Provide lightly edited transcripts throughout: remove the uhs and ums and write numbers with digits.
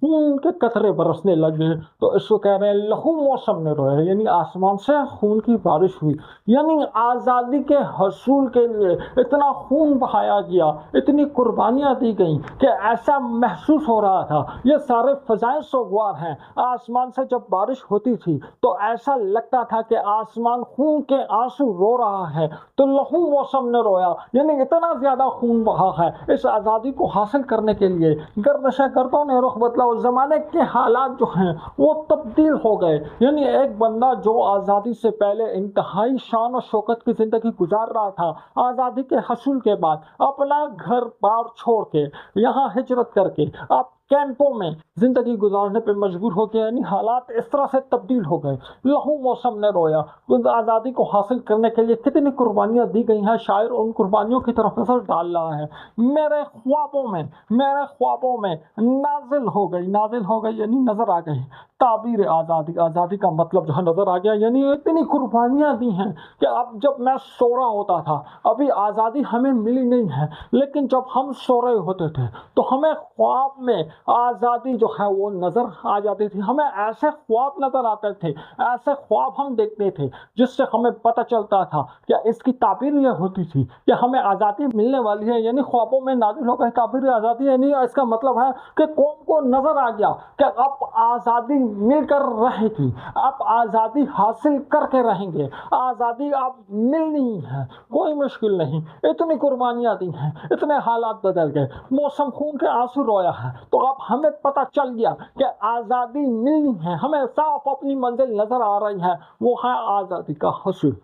خون کے قطرے برسنے لگے، تو اس کو کہہ رہے ہیں لہو موسم نے رویا، یعنی آسمان سے خون کی بارش ہوئی، یعنی آزادی کے حصول کے لیے اتنا خون بہایا گیا، اتنی قربانیاں دی گئیں کہ ایسا محسوس ہو رہا تھا یہ سارے فضائیں سوگوار ہیں۔ آسمان سے جب بارش ہوتی تھی تو ایسا لگتا تھا کہ آسمان خون کے آنسو رو رہا ہے، تو لہو موسم نے رویا، یعنی اتنا زیادہ خون بہا ہے اس آزادی کو حاصل کرنے کے لیے۔ گردش گردوں نے رخ بدلا، اس زمانے کے حالات جو ہیں وہ تبدیل ہو گئے، یعنی ایک بندہ جو آزادی سے پہلے انتہائی شان و شوکت کی زندگی گزار رہا تھا، آزادی کے حصول کے بعد اپنا گھر بار چھوڑ کے یہاں ہجرت کر کے اب کیمپوں میں زندگی گزارنے پہ مجبور ہو گیا، یعنی حالات اس طرح سے تبدیل ہو گئے۔ لہو موسم نے رویا، اس آزادی کو حاصل کرنے کے لیے کتنی قربانیاں دی گئی ہیں، شاعر ان قربانیوں کی طرف نظر ڈال رہا ہے۔ میرے خوابوں میں نازل ہو گئی یعنی نظر آ گئی تعبیر آزادی، آزادی کا مطلب جو ہے نظر آ گیا، یعنی اتنی قربانیاں دی ہیں کہ اب جب میں سو رہا ہوتا تھا، ابھی آزادی ہمیں ملی نہیں ہے، لیکن جب ہم سو رہے ہوتے تھے تو ہمیں خواب میں آزادی جو ہے وہ نظر آ جاتی تھی، ہمیں ایسے خواب نظر آتے تھے، ایسے خواب ہم دیکھتے تھے جس سے ہمیں پتہ چلتا تھا کہ اس کی تعبیر یہ ہوتی تھی کہ ہمیں آزادی ملنے والی ہے، یعنی خوابوں میں نازل ہو گئی تعبیر آزادی، یعنی اس کا مطلب ہے کہ قوم کو نظر آ گیا کہ اب آزادی مل کر رہے گی، اب آزادی حاصل کر کے رہیں گے، آزادی اب ملنی ہے، کوئی مشکل نہیں، اتنی قربانیاں دی ہیں، اتنے حالات بدل گئے، موسم خون کے آنسو رویا ہے، تو اب ہمیں پتہ چل گیا کہ آزادی ملنی ہے، ہمیں صاف اپنی منزل نظر آ رہی ہے، وہ ہے آزادی کا حصول۔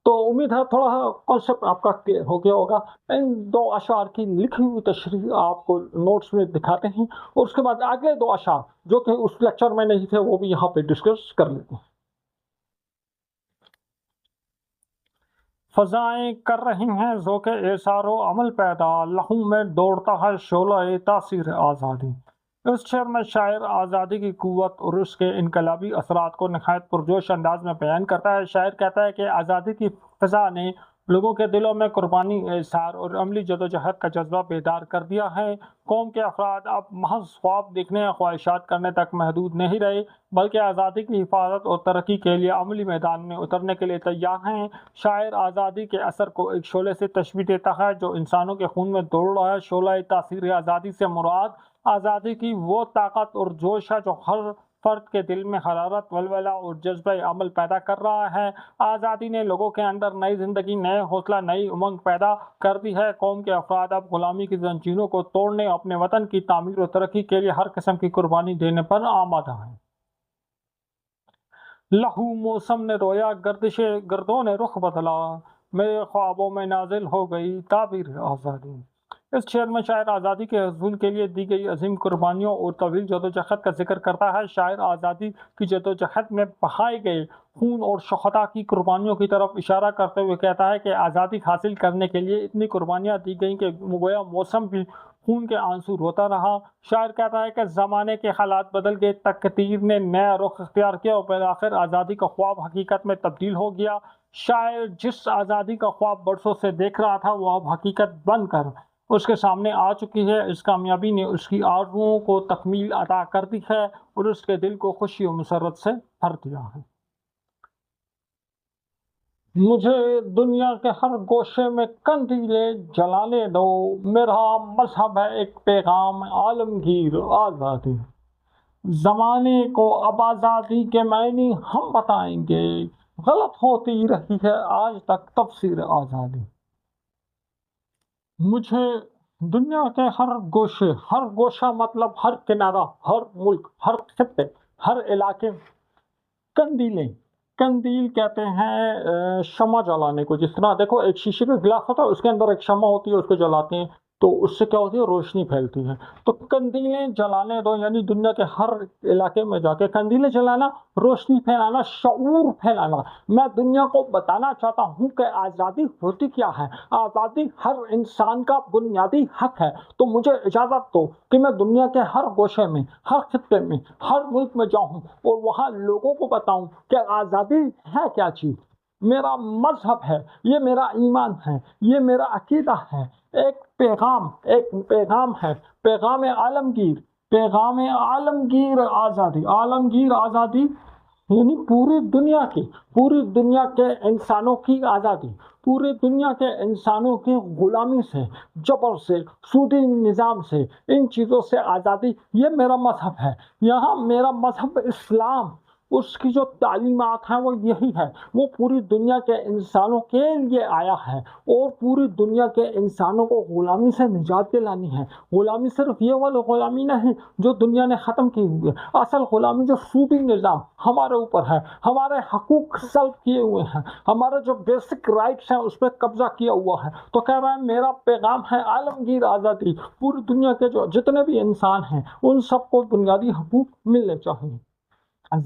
تو امید ہے تھوڑا کانسیپٹ آپ کا کلیئر ہو گیا ہوگا۔ ان دو اشعار کی لکھی ہوئی تشریح آپ کو نوٹس میں دکھاتے ہیں، اور اس کے بعد اگلے دو اشعار جو کہ اس لیکچر میں نہیں تھے وہ بھی یہاں پہ ڈسکس کر لیتے ہیں۔ فضائیں کر رہی ہیں ذوق ایثار و عمل پیدا، لہو میں دوڑتا ہے شعلہ تاثیر آزادی۔ اس شعر میں شاعر آزادی کی قوت اور اس کے انقلابی اثرات کو نہایت پرجوش انداز میں بیان کرتا ہے۔ شاعر کہتا ہے کہ آزادی کی فضا نے لوگوں کے دلوں میں قربانی، ایثار اور عملی جدوجہد کا جذبہ بیدار کر دیا ہے۔ قوم کے افراد اب محض خواب دیکھنے یا خواہشات کرنے تک محدود نہیں رہے، بلکہ آزادی کی حفاظت اور ترقی کے لیے عملی میدان میں اترنے کے لیے تیار ہیں۔ شاعر آزادی کے اثر کو ایک شعلے سے تشبیہ دیتا ہے جو انسانوں کے خون میں دوڑ رہا ہے۔ شعلہ تاثیر آزادی سے مراد آزادی کی وہ طاقت اور جوش ہے جو ہر فرد کے دل میں حرارت، ولولہ اور جذبہ عمل پیدا کر رہا ہے۔ آزادی نے لوگوں کے اندر نئی زندگی، نئے حوصلہ، نئی امنگ پیدا کر دی ہے۔ قوم کے افراد اب غلامی کی زنجیروں کو توڑنے، اپنے وطن کی تعمیر و ترقی کے لیے ہر قسم کی قربانی دینے پر آمادہ ہیں۔ لہو موسم نے رویا، گردش گردوں نے رخ بدلا، میرے خوابوں میں نازل ہو گئی تعبیر آزادی۔ اس شعر میں شاعر آزادی کے حصول کے لیے دی گئی عظیم قربانیوں اور طویل جدوجہد کا ذکر کرتا ہے۔ شاعر آزادی کی جدوجہد میں بہائے گئے خون اور شہداء کی قربانیوں کی طرف اشارہ کرتے ہوئے کہتا ہے کہ آزادی حاصل کرنے کے لیے اتنی قربانیاں دی گئیں کہ گویا موسم بھی خون کے آنسو روتا رہا۔ شاعر کہتا ہے کہ زمانے کے حالات بدل گئے، تقدیر نے نیا رخ اختیار کیا اور بالآخر آزادی کا خواب حقیقت میں تبدیل ہو گیا۔ شاعر جس آزادی کا خواب برسوں سے دیکھ رہا تھا وہ اب حقیقت بن کر اس کے سامنے آ چکی ہے۔ اس کامیابی نے اس کی آرزوؤں کو تکمیل عطا کر دی ہے اور اس کے دل کو خوشی و مسرت سے بھر دیا ہے۔ مجھے دنیا کے ہر گوشے میں قندیلیں جلانے دو، میرا مذہب ہے ایک پیغام عالمگیر آزادی۔ زمانے کو اب آزادی کے معنی ہم بتائیں گے، غلط ہوتی رہی ہے آج تک تفسیر آزادی۔ مجھے دنیا کے ہر گوشہ مطلب ہر کنارہ، ہر ملک، ہر خطے، ہر علاقے قندیل کہتے ہیں شمع جلانے کو۔ جس طرح دیکھو ایک شیشے کا گلاس ہوتا ہے، اس کے اندر ایک شمع ہوتی ہے، اس کو جلاتے ہیں تو اس سے کیا ہوتی ہے؟ روشنی پھیلتی ہے۔ تو قندیلیں جلانے دو، یعنی دنیا کے ہر علاقے میں جا کے قندیلیں جلانا، روشنی پھیلانا، شعور پھیلانا۔ میں دنیا کو بتانا چاہتا ہوں کہ آزادی ہوتی کیا ہے۔ آزادی ہر انسان کا بنیادی حق ہے۔ تو مجھے اجازت دو کہ میں دنیا کے ہر گوشے میں، ہر خطے میں، ہر ملک میں جاؤں اور وہاں لوگوں کو بتاؤں کہ آزادی ہے کیا چیز۔ میرا مذہب ہے، یہ میرا ایمان ہے، یہ میرا عقیدہ ہے۔ ایک پیغام ہے، پیغام عالمگیر، پیغام عالمگیر آزادی، عالمگیر آزادی یعنی پوری دنیا کے انسانوں کی آزادی، پوری دنیا کے انسانوں کی غلامی سے، جبر سے، سودی نظام سے، ان چیزوں سے آزادی، یہ میرا مذہب ہے۔ یہاں میرا مذہب اسلام، اس کی جو تعلیمات ہیں وہ یہی ہے، وہ پوری دنیا کے انسانوں کے لیے آیا ہے، اور پوری دنیا کے انسانوں کو غلامی سے نجات دلانی ہے۔ غلامی صرف یہ والی غلامی نہیں جو دنیا نے ختم کی ہوئی ہے، اصل غلامی جو سودی نظام ہمارے اوپر ہے، ہمارے حقوق سلب کیے ہوئے ہیں، ہمارے جو بیسک رائٹس ہیں اس پہ قبضہ کیا ہوا ہے۔ تو کہہ رہا ہے میرا پیغام ہے عالمگیر آزادی، پوری دنیا کے جو جتنے بھی انسان ہیں ان سب کو بنیادی حقوق ملنے چاہیے۔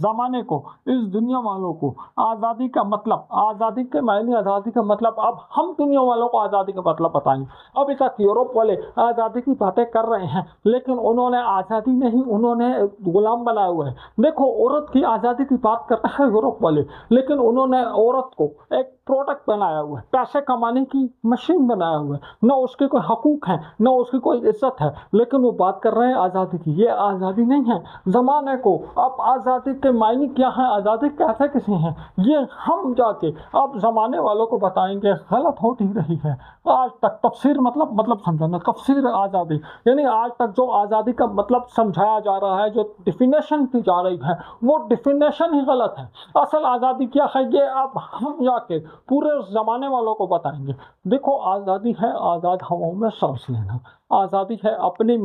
زمانے کو، اس دنیا والوں کو آزادی کا مطلب، آزادی کے معنی، آزادی کا مطلب، اب ہم دنیا والوں کو آزادی کا مطلب بتائیں گے۔ ابھی تک یورپ والے آزادی کی باتیں کر رہے ہیں، لیکن انہوں نے آزادی نہیں، انہوں نے غلام بنائے ہوئے ہیں۔ دیکھو، عورت کی آزادی کی بات کرتے ہیں یورپ والے، لیکن انہوں نے عورت کو ایک پروڈکٹ بنایا ہوا ہے، پیسے کمانے کی مشین بنایا ہوا ہے، نہ اس کے کوئی حقوق ہیں، نہ اس کی کوئی عزت ہے، لیکن وہ بات کر رہے ہیں آزادی کی۔ یہ آزادی نہیں ہے۔ زمانے کو اب آزادی کے معنی کیا ہے، آزادی کیسے کسی ہیں، یہ ہم جا کے اب زمانے والوں کو بتائیں گے۔ غلط ہوتی رہی ہے آج تک۔ تفسیر مطلب سمجھانا، تفسیر آزادی یعنی آج تک جو آزادی کا مطلب سمجھایا جا رہا ہے، جو ڈیفینیشن کی جا رہی ہے، وہ ڈیفینیشن ہی غلط ہے۔ اصل آزادی کیا ہے یہ اب ہم جا کے پورے زمانے والوں کو بتائیں گے۔ دیکھو، آزادی ہے آزاد ہواؤں میں سانس لینا، آزادی ہے اپنی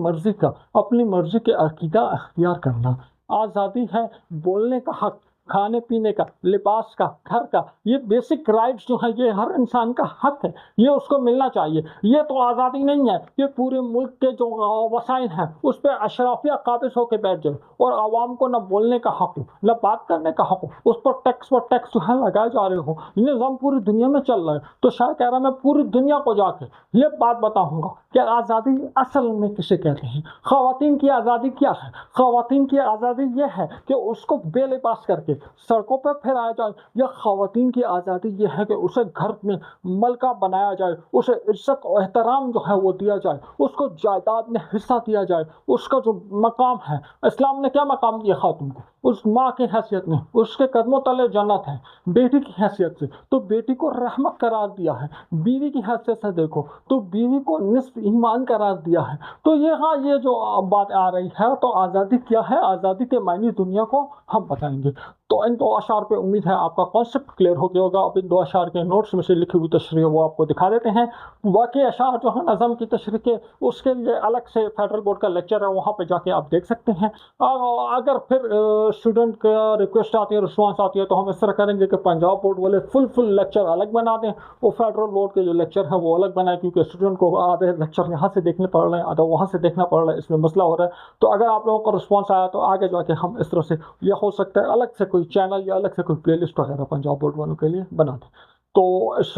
مرضی کے عقیدہ اختیار کرنا، آزادی ہے بولنے کا حق، کھانے پینے کا، لباس کا، گھر کا۔ یہ بیسک رائٹس جو ہیں یہ ہر انسان کا حق ہے، یہ اس کو ملنا چاہیے۔ یہ تو آزادی نہیں ہے کہ پورے ملک کے جو وسائل ہیں اس پہ اشرافیہ قابض ہو کے بیٹھ جائے اور عوام کو نہ بولنے کا حق ہو، نہ بات کرنے کا حق ہو، اس پر ٹیکس جو ہے لگائے جا رہے ہوں۔ یہ نظام پوری دنیا میں چل رہا ہے۔ تو شاید کہہ رہا میں پوری دنیا کو جا کے یہ بات بتاؤں گا کہ آزادی اصل میں کسے کہتے ہیں۔ خواتین کی آزادی کیا ہے؟ خواتین کی آزادی یہ ہے کہ اس کو بے لباس کر کے سڑکوں پہ پھیلایا جائے، یا خواتین کی آزادی یہ ہے کہ اسے گھر میں ملکہ بنایا جائے، اسے عزت و احترام جو ہے وہ دیا جائے، اس کو جائیداد میں حصہ دیا جائے، اس کا جو مقام ہے۔ اسلام نے کیا مقام دیا خاتون کو؟ اس ماں کی حیثیت میں، اس کے قدموں تلے جنت ہے، بیٹی کی حیثیت سے تو بیٹی کو رحمت قرار دیا ہے، بیوی کی حیثیت سے دیکھو تو بیوی کو نصف ایمان قرار دیا ہے۔ تو یہ جو بات آ رہی ہے، تو آزادی کیا ہے، آزادی کے معنی دنیا کو ہم بتائیں گے۔ تو ان دو اشعار پہ امید ہے آپ کا کانسیپٹ کلیئر ہو گیا ہوگا۔ اب ان دو اشعار کے نوٹس میں سے لکھی ہوئی تشریح وہ آپ کو دکھا دیتے ہیں۔ باقی اشعار جو ہے نظم کی تشریح کے، اس کے لیے الگ سے فیڈرل بورڈ کا لیکچر ہے، وہاں پہ جا کے آپ دیکھ سکتے ہیں۔ اگر پھر اسٹوڈنٹ کا ریکویسٹ آتی ہے، رسپانس آتی ہے، تو ہم اس طرح کریں گے کہ پنجاب بورڈ والے فل لیکچر الگ بنا دیں، وہ فیڈرل بورڈ کے جو لیکچر ہیں وہ الگ بنائیں، کیونکہ اسٹوڈنٹ کو آدھے لیکچر یہاں سے دیکھنے پڑ رہے ہیں، آدھا وہاں سے دیکھنا پڑ رہا ہے، اس میں مسئلہ ہو رہا ہے۔ تو اگر آپ لوگوں کا رسپانس آیا تو آگے جا کے ہم اس طرح سے، یہ ہو سکتا ہے الگ سے کوئی چینل یا الگ سے کوئی پلے لسٹ وغیرہ پنجاب بورڈ والوں کے لیے بنا دیں۔ تو اس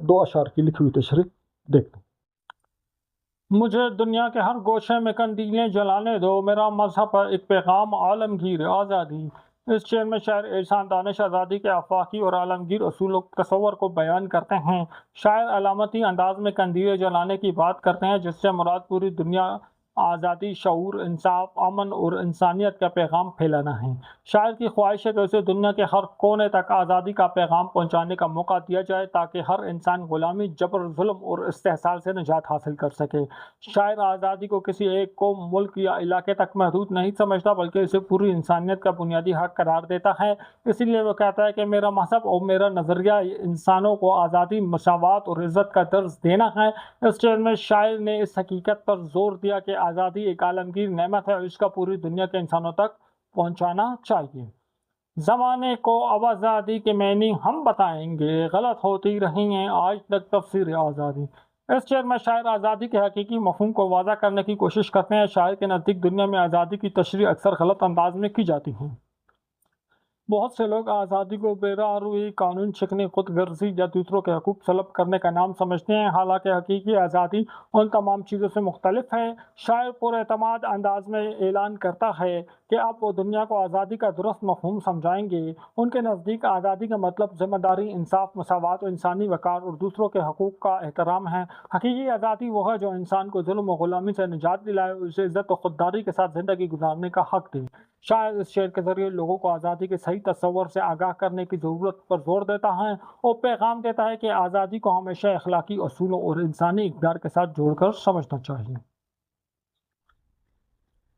دو اشعار کی لکھی ہوئی تشریح دیکھتے ہیں۔ مجھے دنیا کے ہر گوشے میں قندیلیں جلانے دو، میرا مذہب ہے ایک پیغام عالمگیر آزادی۔ اس شعر میں شاعر احسان دانش آزادی کے آفاقی اور عالمگیر اصول و تصور کو بیان کرتے ہیں۔ شاعر علامتی انداز میں قندیلیں جلانے کی بات کرتے ہیں، جس سے مراد پوری دنیا آزادی، شعور، انصاف، امن اور انسانیت کا پیغام پھیلانا ہے۔ شاعر کی خواہش ہے کہ اسے دنیا کے ہر کونے تک آزادی کا پیغام پہنچانے کا موقع دیا جائے، تاکہ ہر انسان غلامی، جبر، ظلم اور استحصال سے نجات حاصل کر سکے۔ شاعر آزادی کو کسی ایک قوم، ملک یا علاقے تک محدود نہیں سمجھتا، بلکہ اسے پوری انسانیت کا بنیادی حق قرار دیتا ہے۔ اسی لیے وہ کہتا ہے کہ میرا مذہب اور میرا نظریہ انسانوں کو آزادی، مساوات اور عزت کا درس دینا ہے۔ اس شعر میں شاعر نے اس حقیقت پر زور دیا کہ آزادی ایک عالمگیر نعمت ہے اور اس کا پوری دنیا کے انسانوں تک پہنچانا چاہیے۔ زمانے کو اب آزادی کے معنی ہم بتائیں گے، غلط ہوتی رہی ہیں آج تک تفسیر آزادی۔ اس شعر میں شاعر آزادی کے حقیقی مفہوم کو واضح کرنے کی کوشش کرتے ہیں۔ شاعر کے نزدیک دنیا میں آزادی کی تشریح اکثر غلط انداز میں کی جاتی ہے۔ بہت سے لوگ آزادی کو بے راہ روی، قانون شکنی، خود غرضی یا دوسروں کے حقوق طلب کرنے کا نام سمجھتے ہیں، حالانکہ حقیقی آزادی ان تمام چیزوں سے مختلف ہے۔ شاعر پر اعتماد انداز میں اعلان کرتا ہے کہ اب وہ دنیا کو آزادی کا درست مفہوم سمجھائیں گے۔ ان کے نزدیک آزادی کا مطلب ذمہ داری، انصاف، مساوات و انسانی وقار اور دوسروں کے حقوق کا احترام ہے۔ حقیقی آزادی وہ ہے جو انسان کو ظلم و غلامی سے نجات دلائے اور اسے عزت و خودداری کے ساتھ زندگی گزارنے کا حق دے۔ شاعر اس شعر کے ذریعے لوگوں کو آزادی کے صحیح تصور سے آگاہ کرنے کی ضرورت پر زور دیتا ہے اور پیغام دیتا ہے کہ آزادی کو ہمیشہ اخلاقی اصولوں اور انسانی اقدار کے ساتھ جوڑ کر سمجھنا چاہیے۔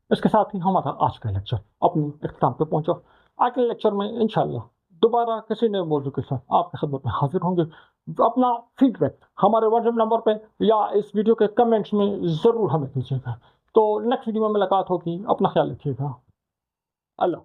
اس کے ساتھ ہی ہمارا آج کا لیکچر اپنی اختتام پہ پہنچا۔ آج کے لیکچر میں انشاءاللہ دوبارہ کسی نئے موضوع کے ساتھ آپ کی خدمت میں حاضر ہوں گے۔ اپنا فیڈ بیک ہمارے واٹس ایپ نمبر پہ یا اس ویڈیو کے کمنٹس میں ضرور ہمیں دیجیے گا۔ تو نیکسٹ ویڈیو میں ملاقات ہوگی، اپنا خیال رکھیے گا۔ اللہ